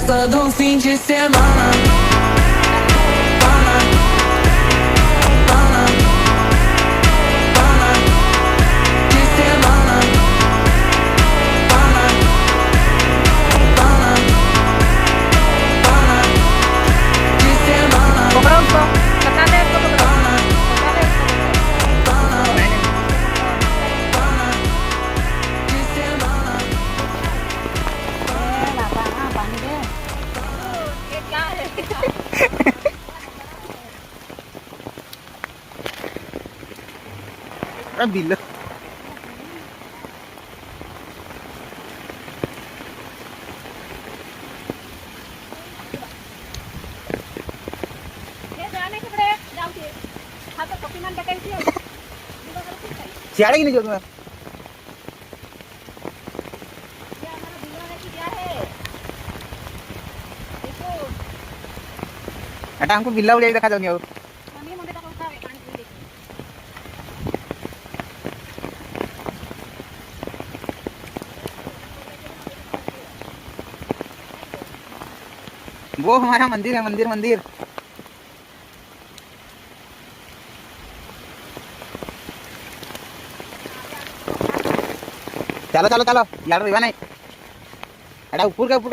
festa do fim de semana. बिल सियाड़े की नहीं जो तुम्हें एटा हमको बिल्ला उड़िया देखा जाऊंगी और वो हमारा मंदिर है, मंदिर मंदिर। चलो चलो चलो यार रिवा नहीं एटा ऊपर का ऊपर